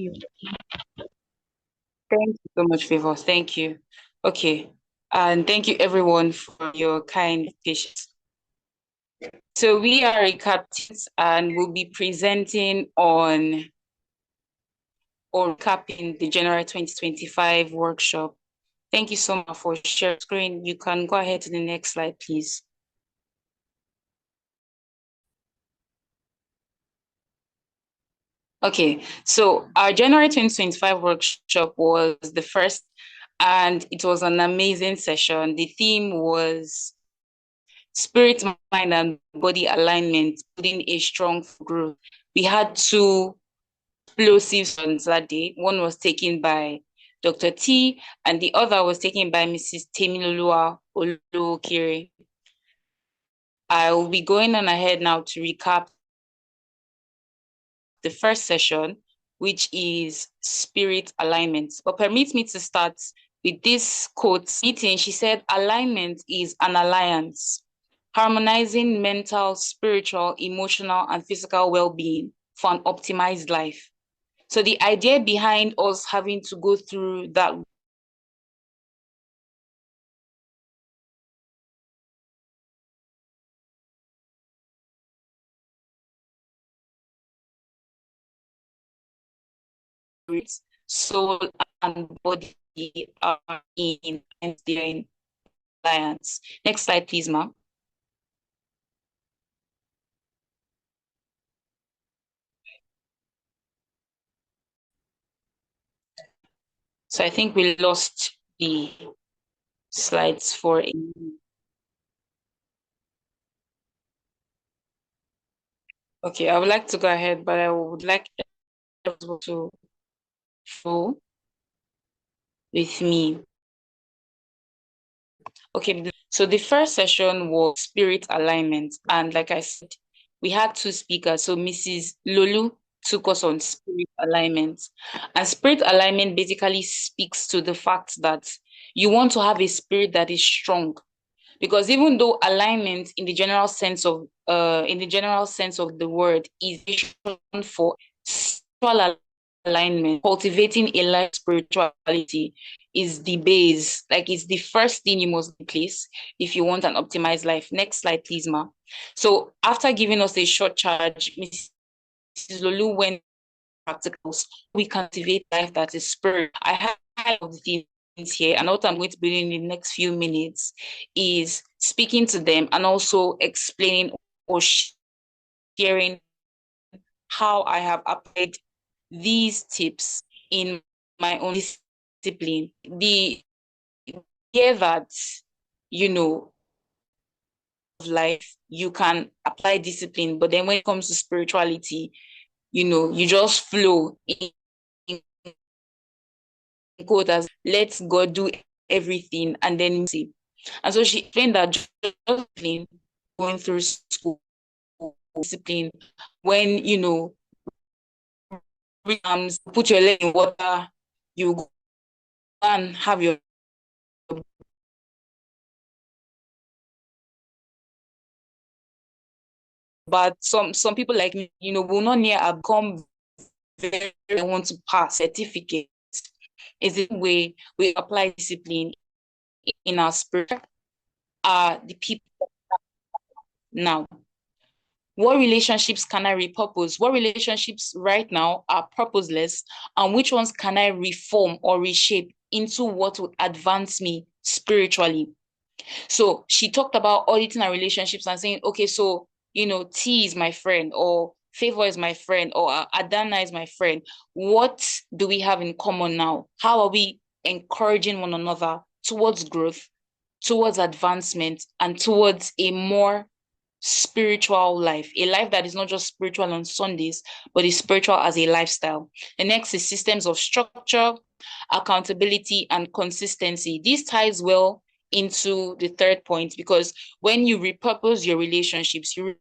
you. Thank you so much, Favor. Thank you. Okay. And thank you everyone for your kind patience. So we are recapping and we'll be presenting on or recapping the January 2025 workshop. Thank you so much for sharing screen. You can go ahead to the next slide, please. Okay, so our January 2025 workshop was the first, and it was an amazing session. The theme was spirit, mind, and body alignment, building a strong growth. We had two explosive sessions that day. One was taken by Dr. T, and the other was taken by Mrs. Temilolua Olokire. I will be going on ahead now to recap the first session, which is spirit alignment. But permit me to start with this quote. Meeting, she said, alignment is an alliance, harmonizing mental, spiritual, emotional, and physical well-being for an optimized life. So the idea behind us having to go through that soul and body are in alliance. Next slide, please, ma'am. So I think we lost the slides for a Okay, I would like to go ahead, but I would like everyone to follow with me. Okay, so the first session was spirit alignment. And like I said, we had two speakers. So Mrs. Lulu took us on spirit alignment. And spirit alignment basically speaks to the fact that you want to have a spirit that is strong. Because even though alignment in the general sense of the word is for spiritual alignment, cultivating a life spirituality is the base. Like it's the first thing you must place if you want an optimized life. Next slide, please, ma. So after giving us a short charge, Mrs. Lulu went practicals. We cultivate life that is spirit. I have the things here, and what I'm going to be doing in the next few minutes is speaking to them and also explaining or sharing how I have applied these tips in my own discipline. The idea that, you know, of life, you can apply discipline, but then when it comes to spirituality, you just flow in quote as let God do everything and then see. And so she explained that just going through school discipline when put your leg in water, you go and have your but some people like me, will not near become very want to pass certificate. Is the way we apply discipline in our spirit are the people now. What relationships can I repurpose? What relationships right now are purposeless? And which ones can I reform or reshape into what would advance me spiritually? So she talked about auditing our relationships and saying, okay, so, T is my friend, or Favor is my friend, or Adana is my friend. What do we have in common now? How are we encouraging one another towards growth, towards advancement, and towards a more spiritual life, a life that is not just spiritual on Sundays, but is spiritual as a lifestyle. The next is systems of structure, accountability, and consistency. This ties well into the third point because when you repurpose your relationships, you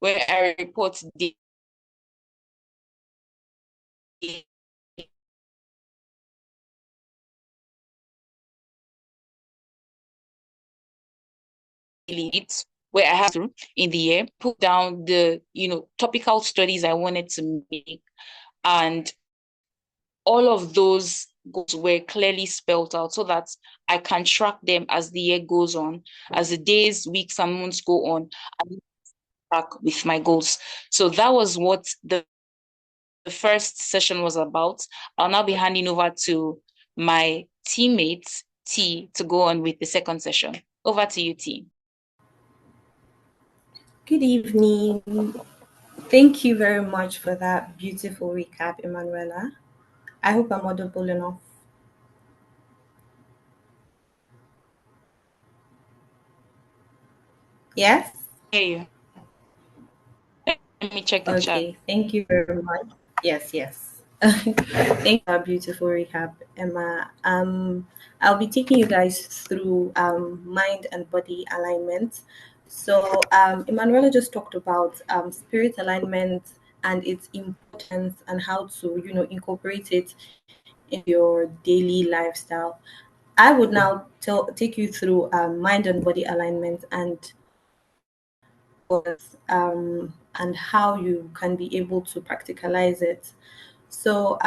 where I report leads where I have to in the year put down the topical studies I wanted to make, and all of those goals were clearly spelled out so that I can track them as the year goes on, as the days, weeks, and months go on, and track with my goals. So that was what the first session was about. I'll now be handing over to my teammate T to go on with the second session. Over to you, T. Good evening. Thank you very much for that beautiful recap, Emanuela. I hope I'm audible enough. Yes? Hear you. Let me check the chat. Okay, thank you very much. Yes, yes. Thank you for a beautiful recap, Emma. I'll be taking you guys through mind and body alignment. So, Emanuela just talked about spirit alignment and its importance and how to, incorporate it in your daily lifestyle. I would now take you through mind and body alignment and how you can be able to practicalize it. So,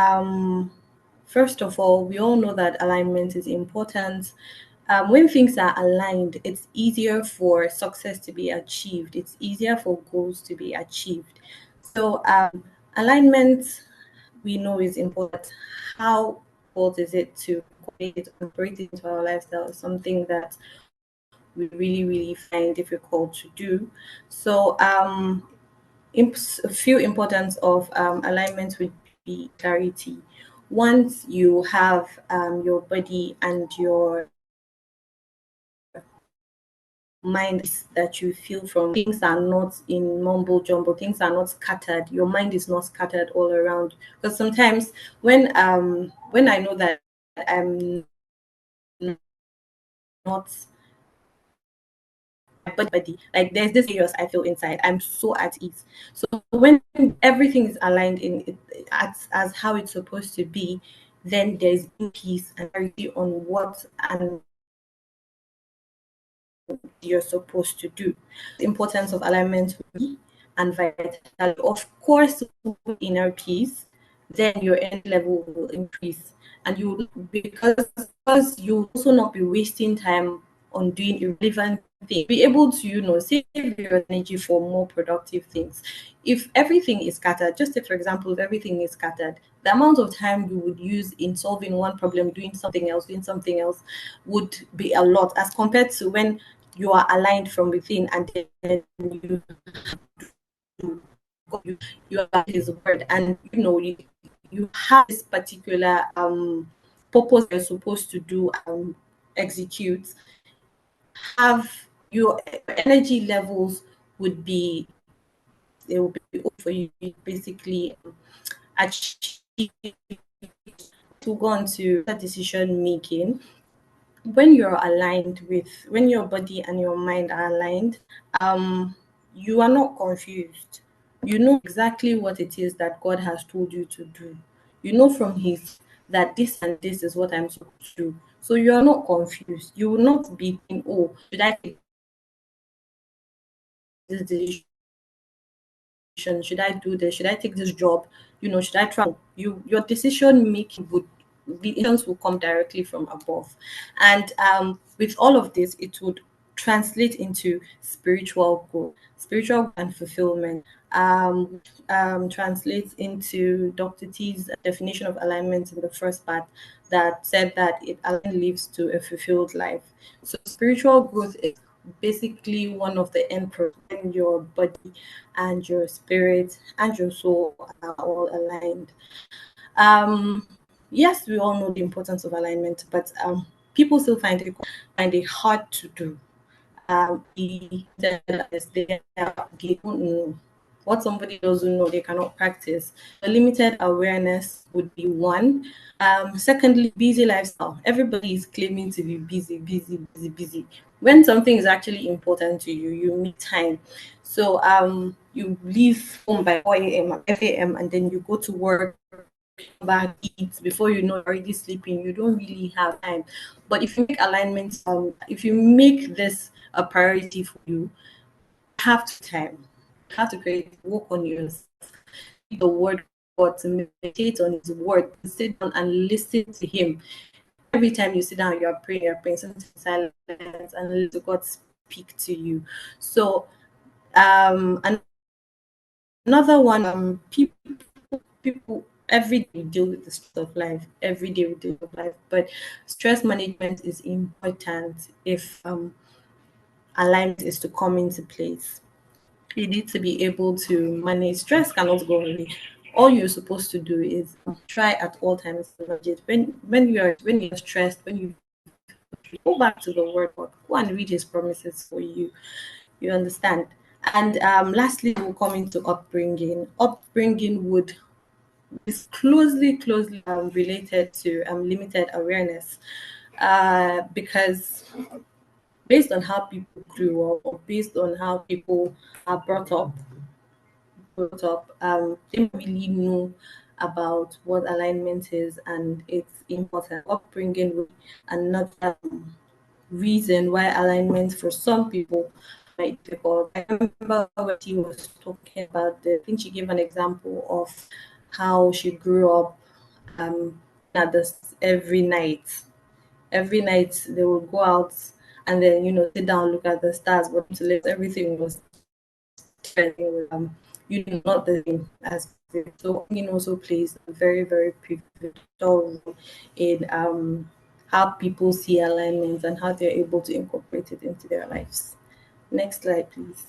first of all, we all know that alignment is important. When things are aligned, it's easier for success to be achieved. It's easier for goals to be achieved. So, alignment we know is important. How important is it to incorporate it into our lifestyle? Is something that we really, really find difficult to do. So, a few importance of alignment would be clarity. Once you have your body and your mind that you feel from things are not in mumble jumble, things are not scattered, your mind is not scattered all around. Because sometimes when I know that I'm not body, like there's this chaos I feel inside, I'm so at ease. So when everything is aligned in it as how it's supposed to be, then there's peace and clarity on what and you're supposed to do. The importance of alignment and vitality. Of course, with inner peace, then your energy level will increase. And you because you also not be wasting time on doing irrelevant things. Be able to, save your energy for more productive things. If everything is scattered, just say for example, if everything is scattered, the amount of time you would use in solving one problem, doing something else would be a lot as compared to when you are aligned from within and then you are his word and you have this particular purpose you're supposed to do execute have your energy levels would be it will be for you basically achieve to go on to decision making when your body and your mind are aligned, you are not confused. You know exactly what it is that God has told you to do. You know from his that this and this is what I'm supposed to do. So you are not confused. You will not be thinking, oh, should I take this decision? Should I do this? Should I take this job? Should I travel? Your decision making would the decisions will come directly from above. And with all of this, it would translate into spiritual and fulfillment. Translates into Dr. T's definition of alignment in the first part that said that it leads to a fulfilled life. So spiritual growth is basically one of the end products when your body and your spirit and your soul are all aligned. Yes, we all know the importance of alignment, but people still find it hard to do. They don't know what somebody doesn't know, they cannot practice. A limited awareness would be one. Secondly, busy lifestyle. Everybody is claiming to be busy, busy, busy, busy. when something is actually important to you, you make time. So you leave home by 4 a.m. or 5 a.m. and then you go to work, back, eat. Before you know, you're already sleeping. You don't really have time. But if you make alignments, if you make this a priority for you, have to time. You have to create work on yourself, read the word of God, to meditate on His word, to sit down and listen to Him. Every time you sit down, you're praying, sometimes in silence, and let God speak to you. So, and another one, people every day deal with the stress of life. Every day we deal with life, but stress management is important if alignment is to come into place. You need to be able to manage. Stress cannot go away. All you're supposed to do is try at all times to manage it. When you're stressed, when you go back to the word God, go and read His promises for you. You understand? And lastly, we'll come into upbringing. Upbringing would is closely related to limited awareness, because based on how people grew up, or based on how people are brought up, they don't really know about what alignment is and its important. Upbringing will be another reason why alignment for some people might be difficult. I remember when she was talking about I think she gave an example of how she grew up um, at this every night. Every night they would go out and then sit down, look at the stars, but to let everything was different. Not the same as before. So also plays a very pivotal role in how people see alignments and how they're able to incorporate it into their lives. Next slide, please.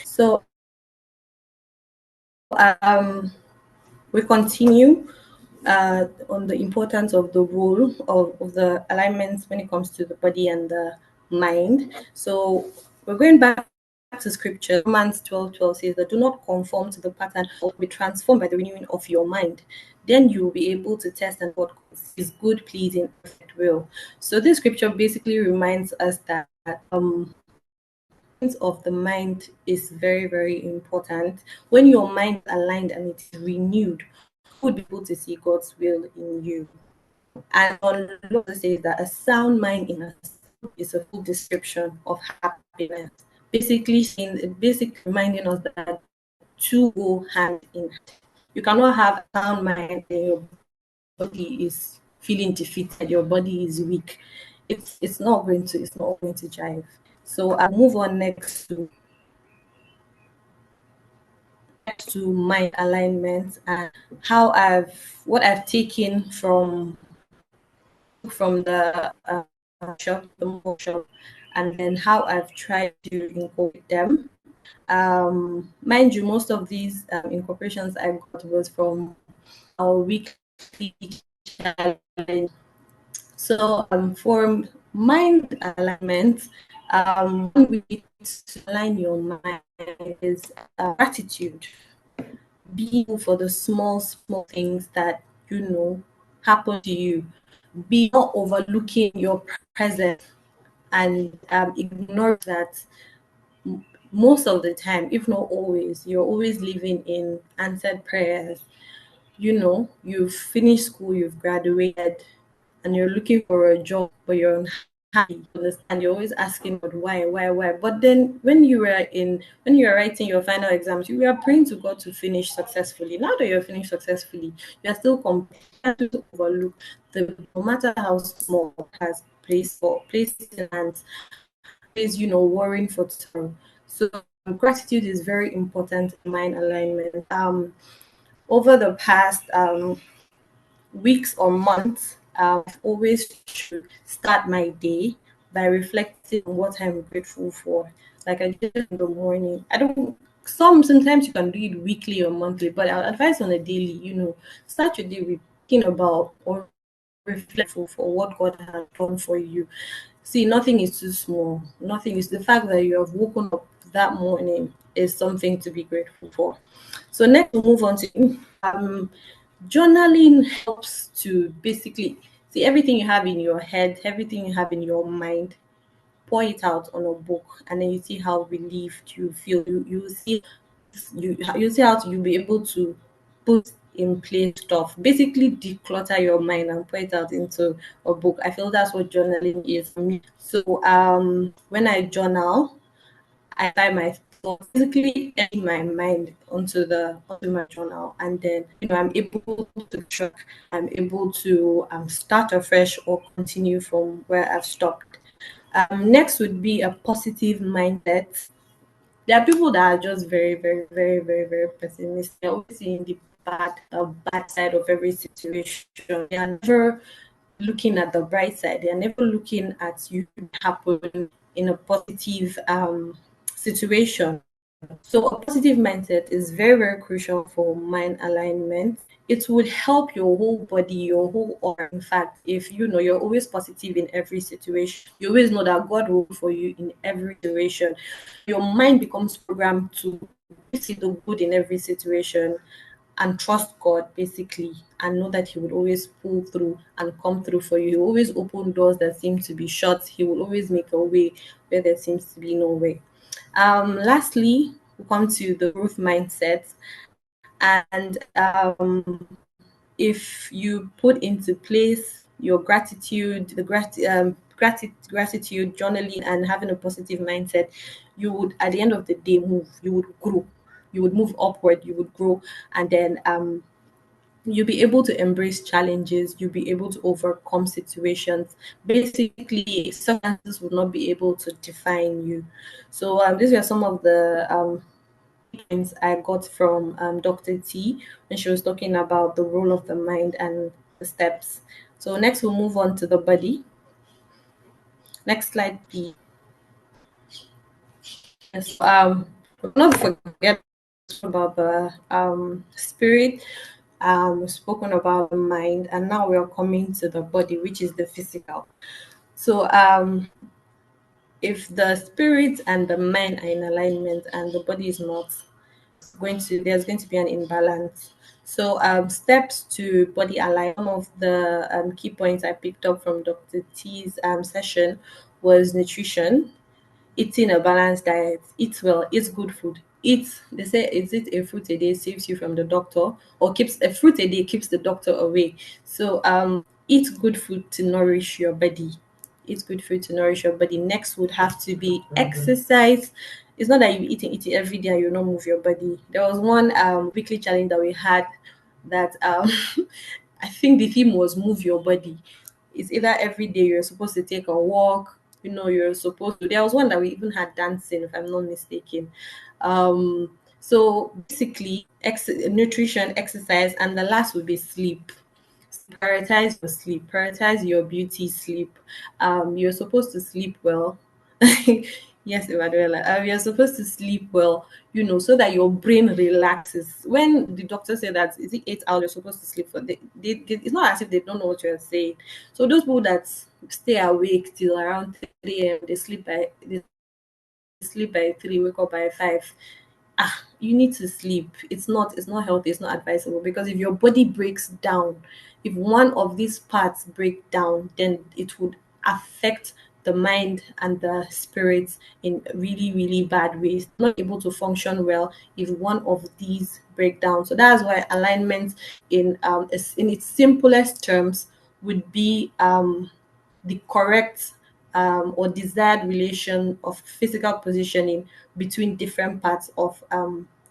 So um, we continue on the importance of the role of the alignments when it comes to the body and the mind. So we're going back to scripture. Romans 12:12 says that do not conform to the pattern, or be transformed by the renewing of your mind. Then you will be able to test and what is good, pleasing, perfect will. So this scripture basically reminds us that of the mind is very important. When your mind is aligned and it is renewed, you would be able to see God's will in you. And on law says that a sound mind in us is a full description of happiness. Basically saying, basically reminding us that two go hand in hand. You cannot have a sound mind and your body is feeling defeated, your body is weak. It's not going to jive. So I'll move on next to mind alignment and how what I've taken from the workshop, and then how I've tried to incorporate them. Mind you, most of these incorporations I got was from our weekly challenge. So for mind alignment, one way to align your mind is gratitude. Be for the small things that happen to you. Be not overlooking your present and ignore that most of the time, if not always, you're always living in answered prayers. You've finished school, you've graduated, and you're looking for a job, but you're unhappy. And you're always asking, but why? But then when you were writing your final exams, you were praying to God to finish successfully. Now that you're finished successfully, you're still completely to overlook the no matter how small has placed in hands, is worrying for tomorrow. So gratitude is very important in mind alignment. Over the past weeks or months, I've always should start my day by reflecting on what I'm grateful for. Like I did in the morning. I don't. Sometimes you can do it weekly or monthly, but I'll advise on a daily. Start your day with thinking about or reflect for what God has done for you. See, nothing is too small. Nothing is the fact that you have woken up that morning is something to be grateful for. So next we'll move on to Journaling helps to basically see everything you have in your head, everything you have in your mind, pour it out on a book, and then you see how relieved you feel. You see you see how you'll be able to put in place stuff, basically declutter your mind and put it out into a book. I feel that's what journaling is for me. So when I journal, I find my thoughts basically empty my mind onto my journal, and then I'm able to track. I'm able to start afresh or continue from where I've stopped. Next would be a positive mindset. There are people that are just very, very, very, very, very pessimistic. They're always seeing the bad side of every situation. They are never looking at the bright side. They are never looking at you happen in a positive situation. So a positive mindset is very, very crucial for mind alignment. It would help your whole body, your whole aura. In fact, if you're always positive in every situation, you always know that God will be for you in every situation. Your mind becomes programmed to see the good in every situation and trust God basically, and know that He would always pull through and come through for you. He will always open doors that seem to be shut. He will always make a way where there seems to be no way. Lastly, we come to the growth mindset, and if you put into place your gratitude, gratitude journaling, and having a positive mindset, you would at the end of the day move. You would grow. You would move upward. You would grow, and then you'll be able to embrace challenges. You'll be able to overcome situations. Basically, circumstances will not be able to define you. So these are some of the points I got from Dr. T when she was talking about the role of the mind and the steps. So next we'll move on to the body. Next slide, please. Yes, we'll not forget about the spirit. We've spoken about the mind, and now we are coming to the body, which is the physical. So if the spirit and the mind are in alignment and the body is not, there's going to be an imbalance. So steps to body alignment. One of the key points I picked up from Dr. T's session was nutrition. Eating a balanced diet, eat well, eat good food. They say, is it a fruit a day saves you from the doctor, or keeps a fruit a day keeps the doctor away? So eat good food to nourish your body. Eat good food to nourish your body. Next would have to be exercise. It's not that you eating every day and you not move your body. There was one weekly challenge that we had that I think the theme was move your body. It's either every day you're supposed to take a walk, you're supposed to. There was one that we even had dancing, if I'm not mistaken. So basically, nutrition, exercise, and the last would be sleep. Prioritize your sleep, prioritize your beauty sleep. You're supposed to sleep well. Yes, Emanuela. You're supposed to sleep well, so that your brain relaxes. When the doctor said that is it 8 hours you're supposed to sleep for, it's not as if they don't know what you're saying. So those people that stay awake till around 3 a.m., they sleep by 3, wake up by 5. You need to sleep. It's not healthy, it's not advisable, because if your body breaks down, if one of these parts break down, then it would affect the mind and the spirit in really, really bad ways. Not able to function well if one of these break down. So that's why alignment in its simplest terms would be the correct or desired relation of physical positioning between different parts of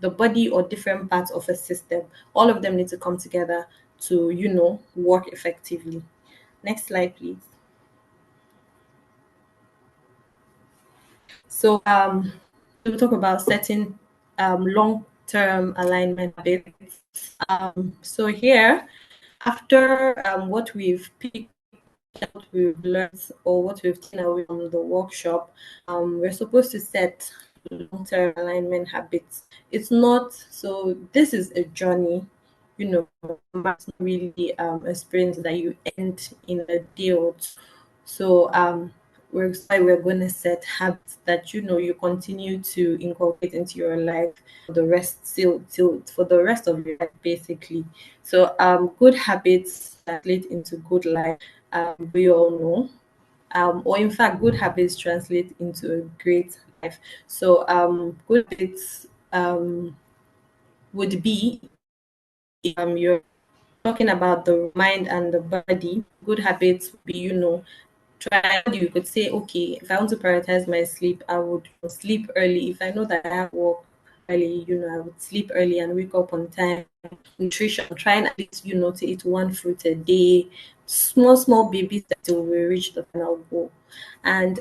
the body or different parts of a system. All of them need to come together to, work effectively. Next slide, please. So we'll talk about setting long-term alignment habits. So here, after what we've picked, what we've learned, or what we've taken away from the workshop, we're supposed to set long-term alignment habits. It's not so. This is a journey. It's not really a sprint that you end in a day or two. So we're going to set habits that you continue to incorporate into your life for the rest till for the rest of your life, basically. So good habits translate into good life. We all know. Or in fact, good habits translate into a great life. So good habits would be, you're talking about the mind and the body. Good habits would be, try, you could say, okay, if I want to prioritize my sleep, I would sleep early. If I know that I have work early, I would sleep early and wake up on time. Nutrition, trying at least, to eat one fruit a day, small baby steps till we reach the final goal. And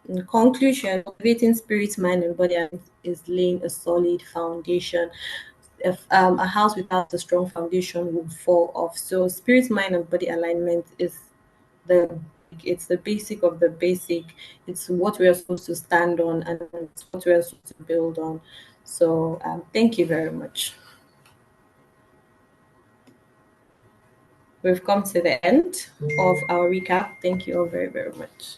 in conclusion, cultivating spirit, mind, and body is laying a solid foundation. If a house without a strong foundation will fall off. So spirit, mind, and body alignment is the it's the basic of the basic. It's what we are supposed to stand on, and it's what we are supposed to build on. So thank you very much. We've come to the end of our recap. Thank you all very, very much.